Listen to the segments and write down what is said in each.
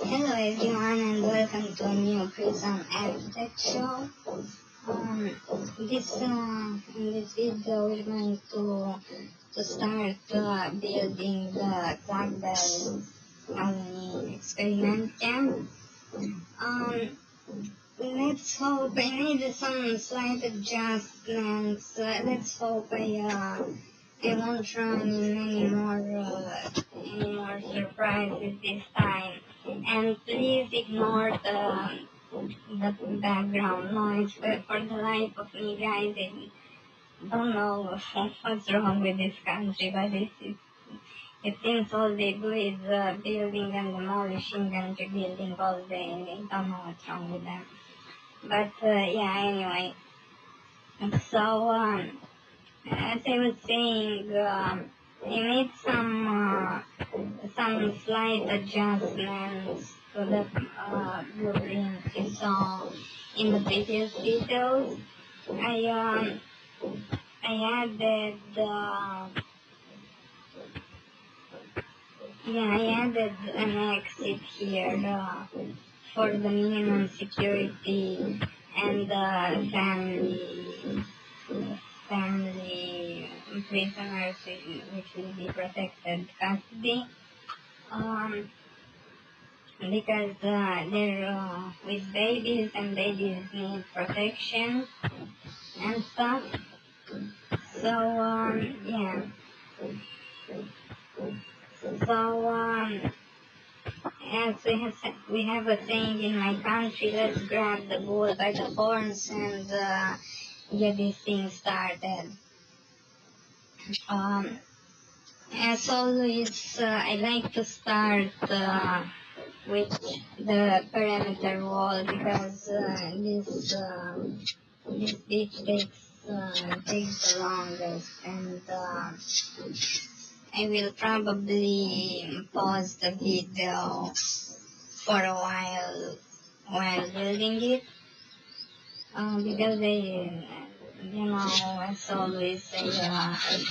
Hello everyone and welcome to a new Prism Architect show. In this video we're going to start building the Blackbell colony experiment camp. Let's hope I made some slight adjustments. Let's hope I won't run any more surprises this time. And please ignore the background noise. But for the life of me, guys, I don't know what's wrong with this country, but it seems all they do is building and demolishing and rebuilding all day. I don't know what's wrong with them. But yeah, anyway. So as I was saying, I made some slight adjustments to the blueprint you saw in the previous videos. I added an exit here for the minimum security and family prisoners which will be protected custody. Because they're with babies and babies need protection and stuff. So yeah. So as we have a saying in my country, let's grab the bull by the horns and get this thing started. As always, I like to start with the perimeter wall because this beach takes the longest, and I will probably pause the video for a while building it because as always, I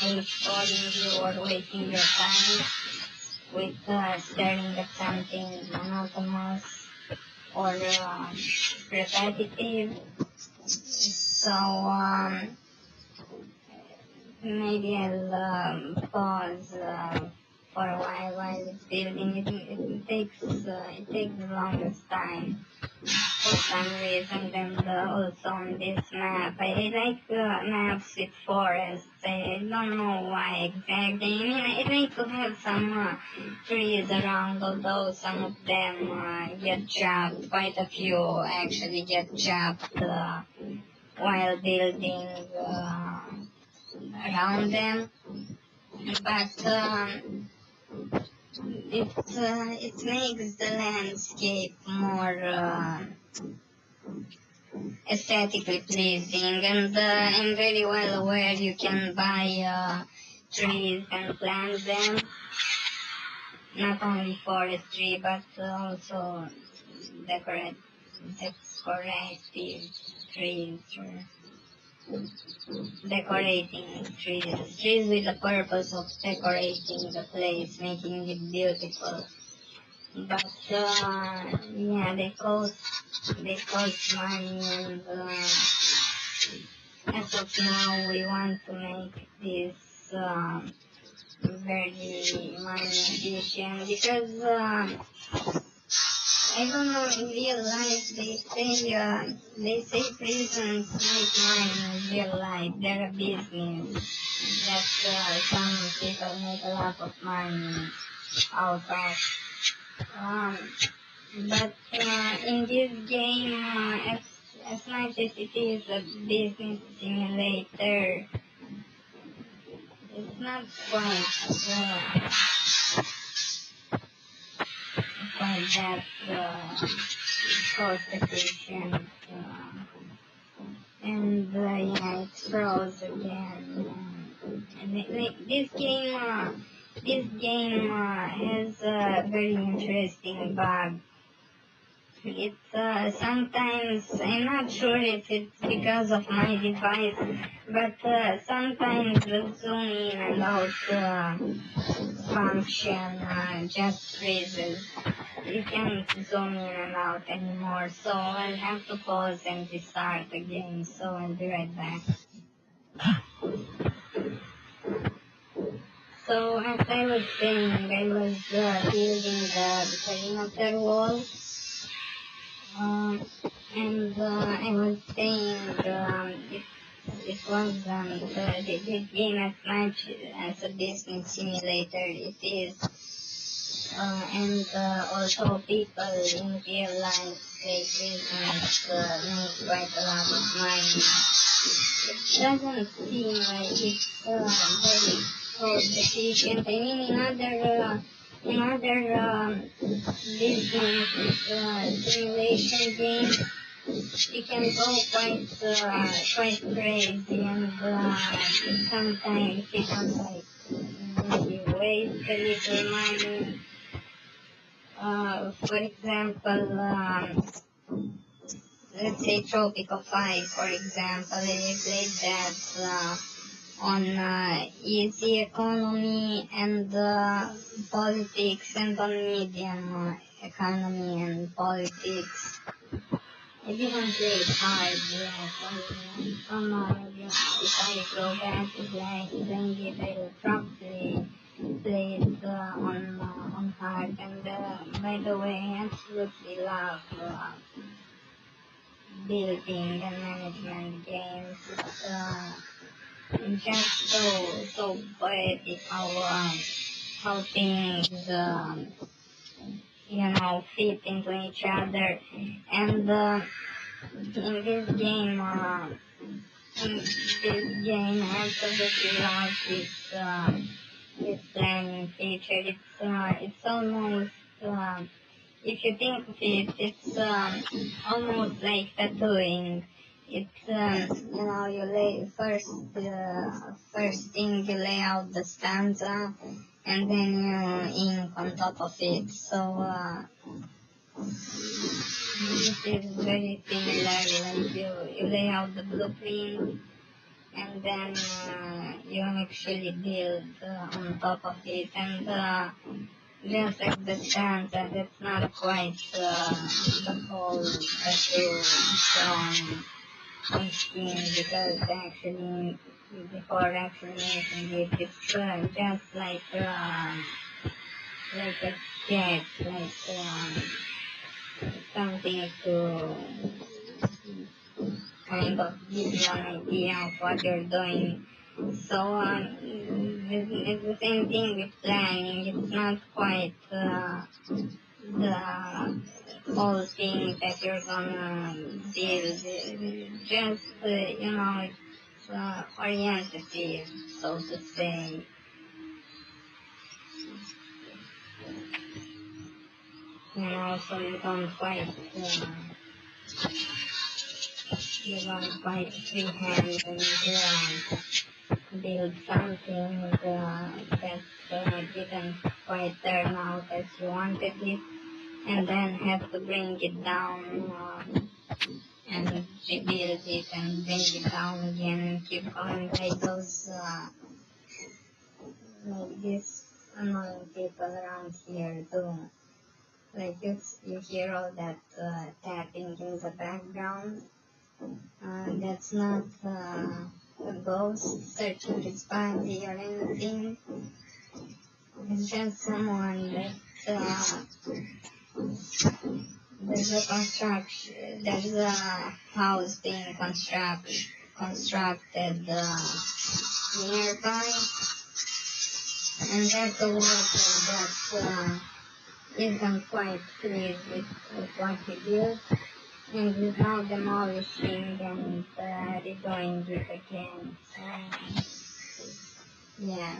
hate calling you or wasting your time with staring at something monotonous or repetitive. So maybe I'll pause for a while it's building. It takes the longest time for some reason. And also on this map, I like maps with forests. I don't know why exactly. I mean, I like to have some trees around, although some of them get chopped. Quite a few actually get chopped while building around them. But it makes the landscape more aesthetically pleasing, and I'm very well aware you can buy trees and plant them, not only forestry but also decorative trees or decorating trees with the purpose of decorating the place, making it beautiful. But yeah, they cost money, and as of now we want to make this very money efficient because I don't know, in real life they say prisons make money in real life. They're a business that some people make a lot of money out of. But in this game, as much as it is a business simulator, it's not quite that cost efficient. And yeah, it froze again. This game has a very interesting bug. It's sometimes, I'm not sure if it's because of my device, but sometimes the zoom in and out function just freezes. you can't zoom in and out anymore, so I'll have to pause and restart the game, so I'll be right back. So as I was saying, I was building the perimeter wall, and I was saying it was the game as much as a business simulator it is, and also people in real life play business, make quite a lot of money. It doesn't seem like it's very cost efficient. I mean, in other business simulation games, you can go quite crazy, and sometimes you can maybe waste a little money. For example, let's say Tropico 5, for example, I played that on easy economy and politics, and on medium economy and politics. I didn't play it hard yet. I don't know, maybe if I go back to playing it, I will probably play it on hard. And by the way, I absolutely love building and management games. It's just so poetic how things fit into each other. And in this game, I absolutely love this planning feature. It's almost if you think of it, it's almost like tattooing. It's you lay first thing you lay out the stanza, and then you ink on top of it. So this is very similar. Like you lay out the blueprint, and then you actually build on top of it, and just like the stanza, that's not quite the whole tattoo on screen, because actually before actually making it, it's just like a sketch, like something to kind of give you an idea of what you're doing. So it's the same thing with planning. It's not quite the whole thing that you're gonna build. Just it's orientative, so to say. So you don't quite freehand and build something that didn't quite turn out as you wanted it, and then have to bring it down and rebuild it and bring it down again and keep going by those like this annoying people around here too. Like you hear all that tapping in the background. That's not a ghost searching his body or anything. It's just someone that there's a house being constructed nearby, and there's a worker that isn't quite pleased with what he built, and he's now demolishing and redoing it again. Yeah.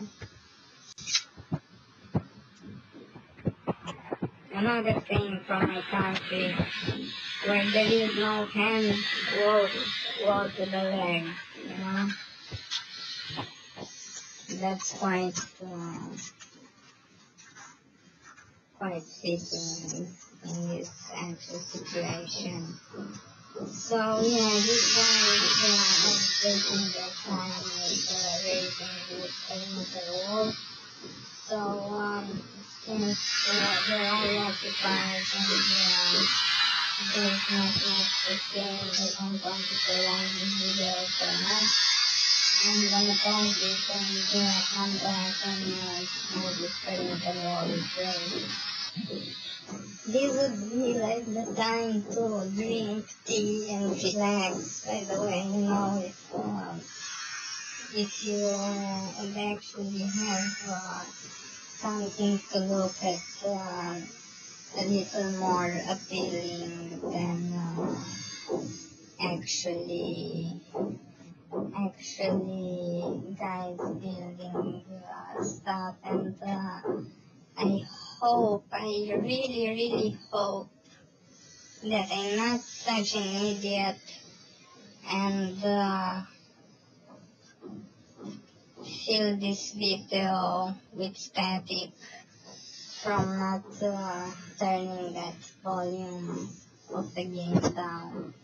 Another thing from my country, where there is no hand wall to the leg, That's quite fitting in this actual situation. So yeah, this guy is taking their time with raising the perimeter wall. So since they're all lucky occupied and there's not much to say. They don't want to prolong the video for us. I'm gonna pause this and come back and move this perimeter wall straight. This would be like the time to drink tea and relax. By the way, you know, if you would actually have something to look at a little more appealing than actually guys building stuff, and I really hope that I'm not such an idiot and fill this video with static from not turning that volume of the game down.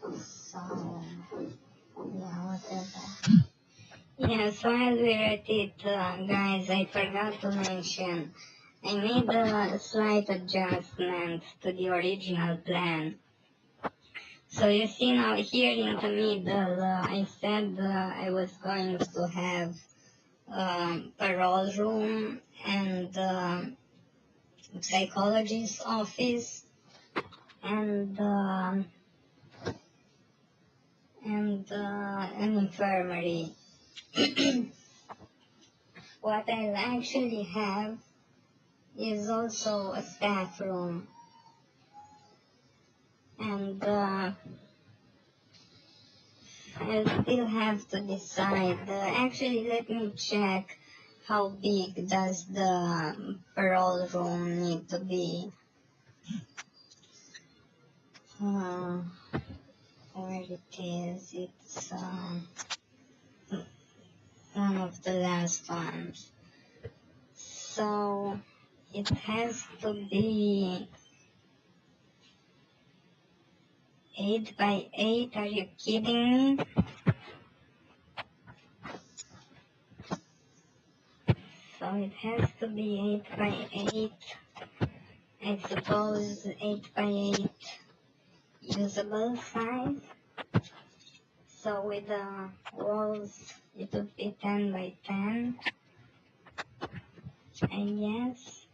So, yeah, whatever. Yeah, so as we read it, guys, I forgot to mention, I made a slight adjustment to the original plan. So you see now here in the middle, I said I was going to have parole room and psychologist's office and an infirmary. What I'll actually have is also a staff room, and I'll still have to decide. Actually, let me check how big does the parole room need to be. Where it is, it's one of the last ones. So it has to be 8 by 8. Are you kidding me? So it has to be 8 by 8. I suppose 8 by 8 usable size. So with the walls, it would be 10 by 10, I guess.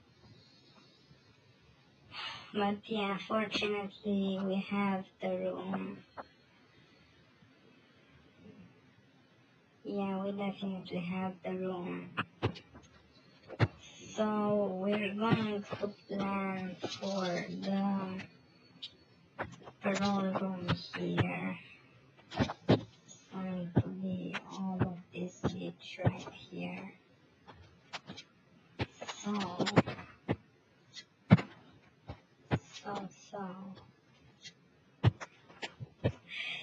But yeah, fortunately, we have the room. Yeah, we definitely have the room. So we're going to plan for the parole room here. It's going to be all of this beach right here. So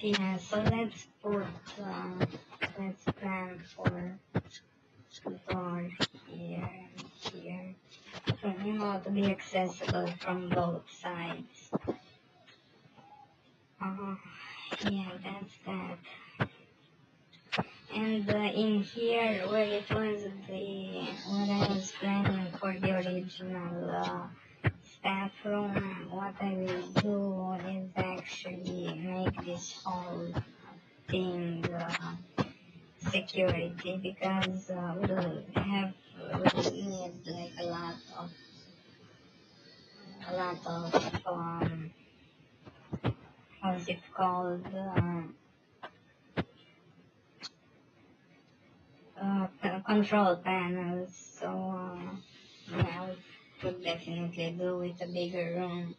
yeah, so let's plan for door here and here. So, you know, to be accessible from both sides. Yeah, that's that. And in here, where it was what I was planning for the original staff room, what I will do is actually make this whole thing security, because we'll need like a lot of how's it called, control panels. So yeah, we could definitely do with a bigger room,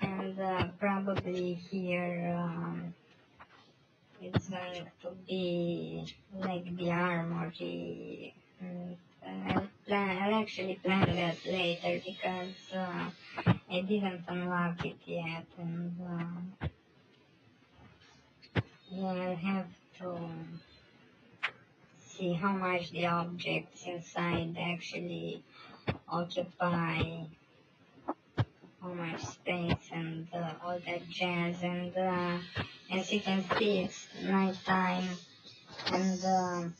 and probably here it's going to be like the armory. And I'll actually plan that later, because I didn't unlock it yet, and yeah, I'll have to see how much the objects inside actually occupy, how much space, and all that jazz. And as you can see, it's nighttime, and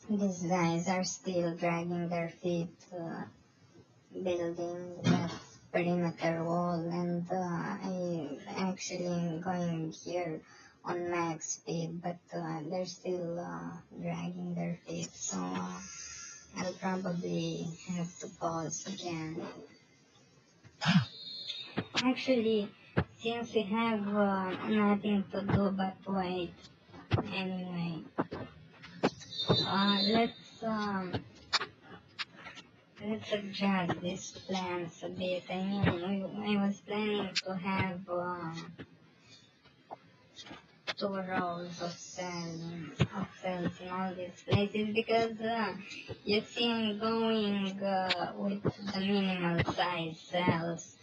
these guys are still dragging their feet building that perimeter wall, and I actually going here on max speed, but they're still dragging their feet, so I'll probably have to pause again. Actually, since we have nothing to do but wait, anyway, let's adjust these plans a bit. I mean, I was planning to have 2 rows of cells in all these places, because you see I'm going with the minimal size cells.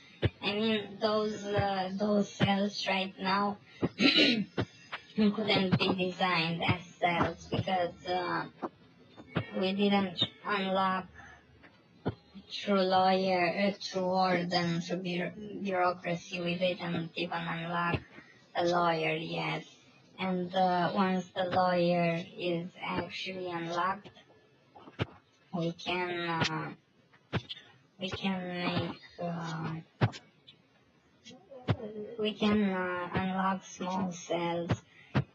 I mean, those cells right now couldn't be designed as cells, because we didn't unlock through warden, through bureaucracy. We didn't even unlock a lawyer yet. And once the lawyer is actually unlocked, we can unlock small cells.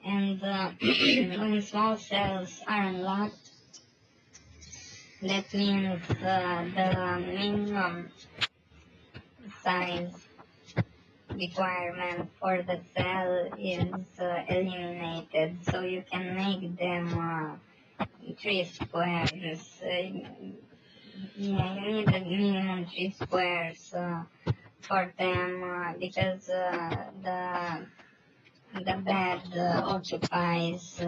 And when small cells are unlocked, that means the minimum size requirement for the cell is eliminated, so you can make them 3 squares. Yeah, you need a minimum 3 squares for them, because the bed occupies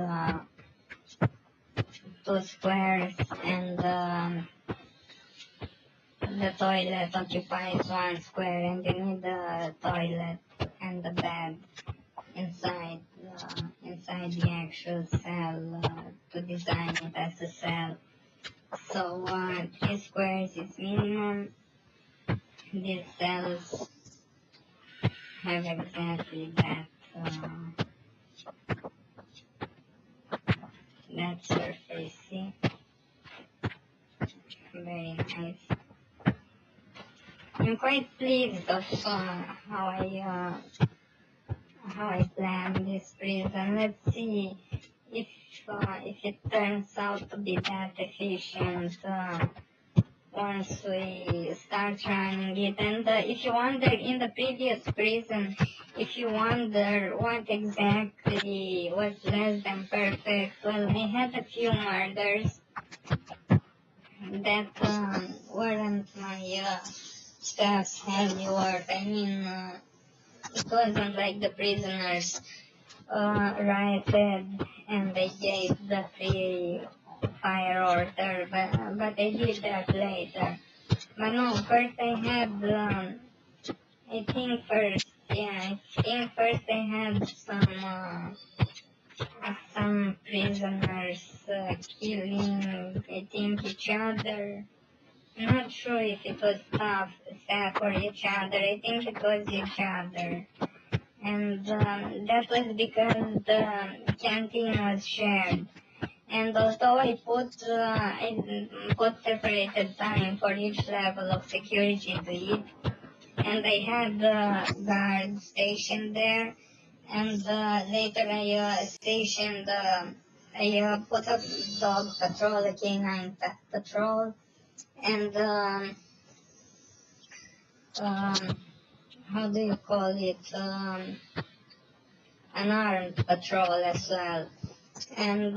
2 squares, and the toilet occupies 1 square, and you need the toilet and the bed inside the actual cell to design it as a cell. So 3 squares is minimum. These cells have exactly that surface. See? Very nice. I'm quite pleased of how I planned this prison. Let's see if it turns out to be that efficient once we start running it. And if you wonder, in the previous prison, if you wonder what exactly was less than perfect, well, I had a few murders that weren't my staff's handiwork. I mean, it wasn't like the prisoners rioted and they gave the free fire order, but they did that later. But no, first I had, I think first I had some prisoners killing, I think, each other. I'm not sure if it was staff or each other. I think it was each other. And that was because the canteen was shared. And although I put separated time for each level of security to eat, and I had the guard stationed there, and later I I put a dog patrol, a canine patrol, and how do you call it? An armed patrol as well. And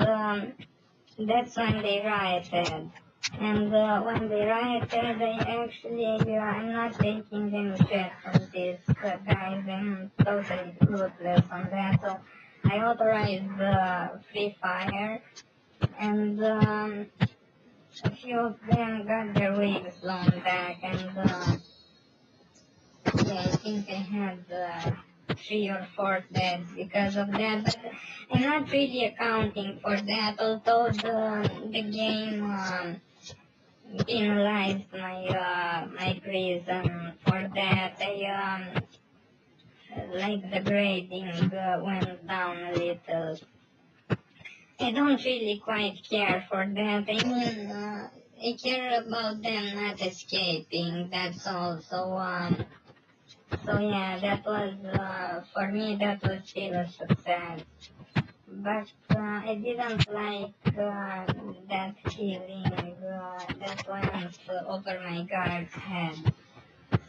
that's when they rioted. And when they rioted, I'm not taking any shit from these guys. I'm totally ruthless on that. So I authorized free fire, and a few of them got their wigs blown back, and yeah, I think I had 3 or 4 deaths because of that. But I'm not really accounting for that, although the game penalized my prison for that. Like the grading went down a little. I don't really quite care for that. I mean, I care about them not escaping. That's all. So yeah, that was for me. That was still a success. But I didn't like that feeling that went over my guard's head.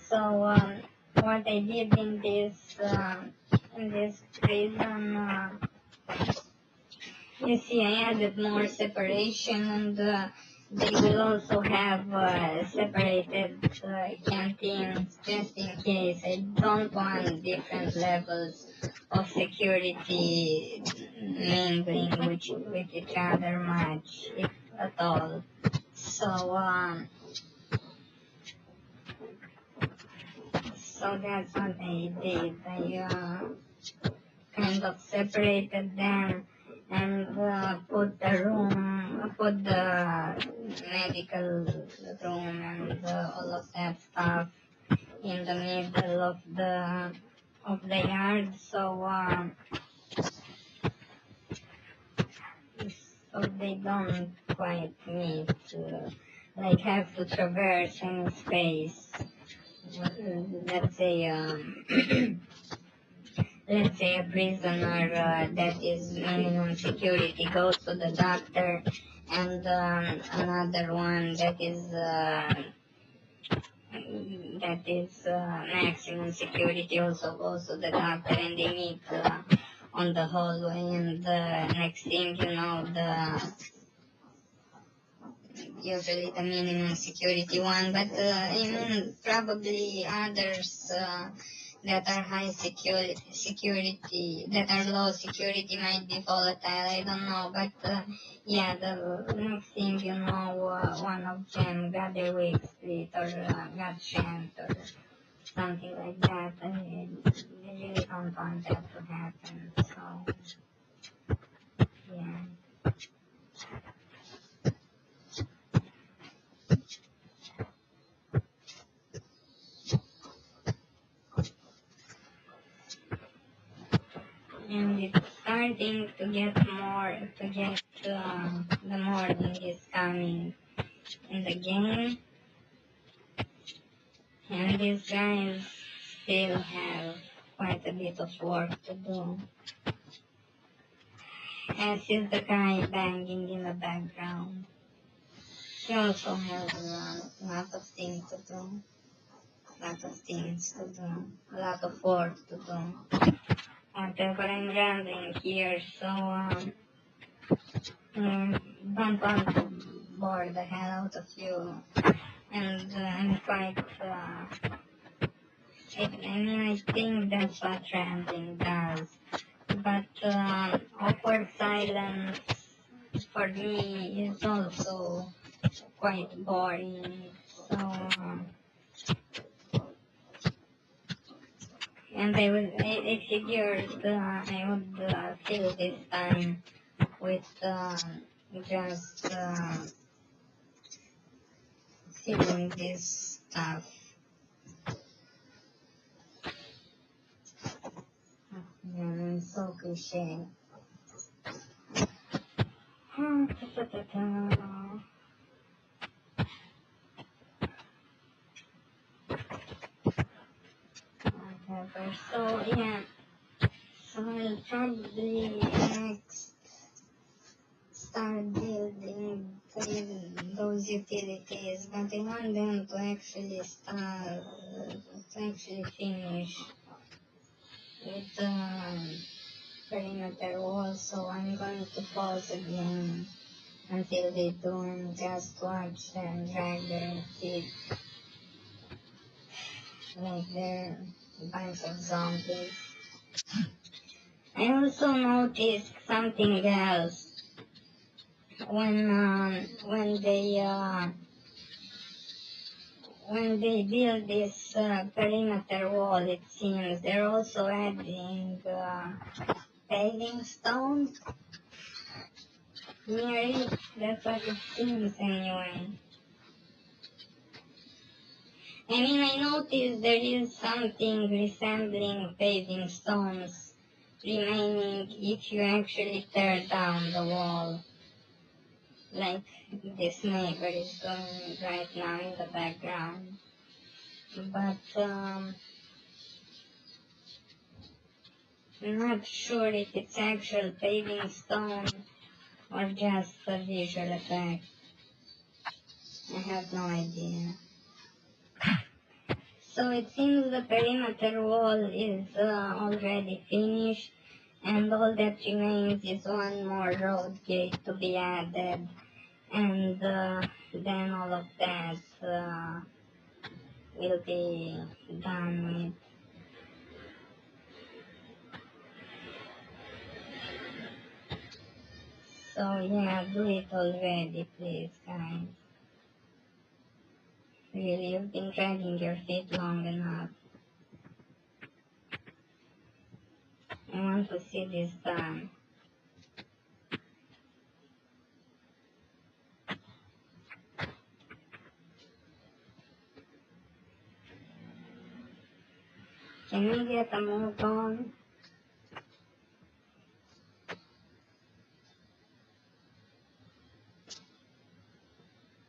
So what I did in this prison, you see, I added more separation, and they will also have separated canteens just in case. I don't want different levels of security mingling with each other much, if at all. So that's what I did. I kind of separated them and put the medical room and all of that stuff in the middle of the yard. So they don't quite meet, like have to traverse any space. Let's say let's say a prisoner that is minimum security goes to the doctor, and another one that is maximum security also goes to the doctor, and they meet on the hallway, and next thing you know, usually the minimum security one, but I mean probably others that are high security, that are low security might be volatile. I don't know, but yeah, the next thing you know, one of them got their wig split or got shanked or something like that. I really don't want that to happen. So yeah. And it's starting to get the morning is coming in the game, and these guys still have quite a bit of work to do. As is the guy banging in the background. He also has a lot of things to do, a lot of work to do. But I'm rambling here, so don't want to bore the hell out of you. And I'm quite, I think that's what rambling does. But awkward silence for me is also quite boring. So, and I figured I would fill this time with just feeling this stuff. Yeah, it's so cliche. Whatever. So yeah, so I'll probably next start building those utilities, but I want them to actually start, to actually finish with the perimeter wall, so I'm going to pause again until they do and just watch them drag their feet like they're a bunch of zombies. I also noticed something else when they build this perimeter wall. It seems they're also adding paving stones near it. That's what it seems anyway. I mean, I noticed there is something resembling paving stones remaining if you actually tear down the wall. like this neighbor is doing right now in the background. But I'm not sure if it's actual paving stone or just a visual effect. I have no idea. So it seems the perimeter wall is already finished, and all that remains is one more road gate to be added, and then all of that will be done with. So yeah, do it already, please, guys. Really, you've been dragging your feet long enough. I want to see this done. Can we get a move on?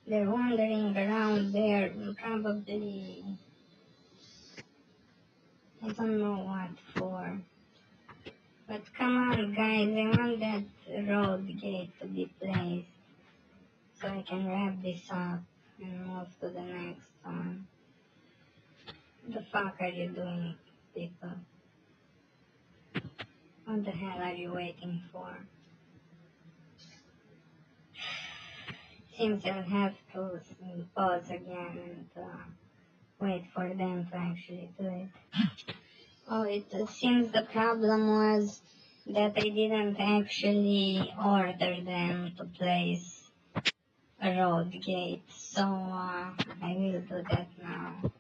They're wandering around there, probably, I don't know what for. But come on, guys, I want that road gate to be placed so I can wrap this up and move to the next one. What the fuck are you doing, people? What the hell are you waiting for? Seems I'll have to pause again and wait for them to actually do it. Oh, it seems the problem was that I didn't actually order them to place a road gate, so I will do that now.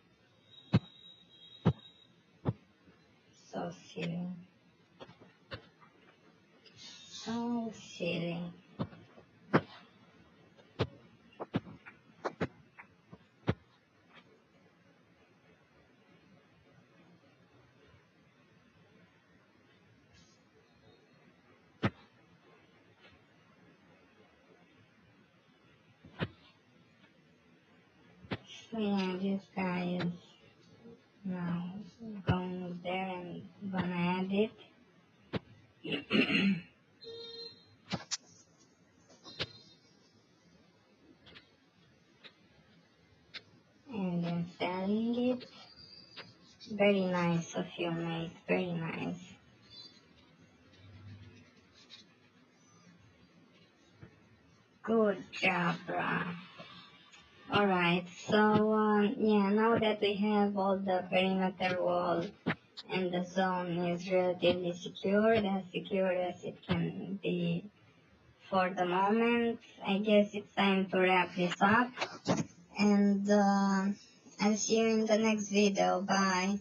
So silly. So silly. So yeah, this guy is now going there and gonna add it. And then selling it. Very nice of you, mate. Very nice. Good job, brah. Alright, so yeah, now that we have all the perimeter wall and the zone is relatively secured, as secure as it can be for the moment, I guess it's time to wrap this up. And I'll see you in the next video. Bye.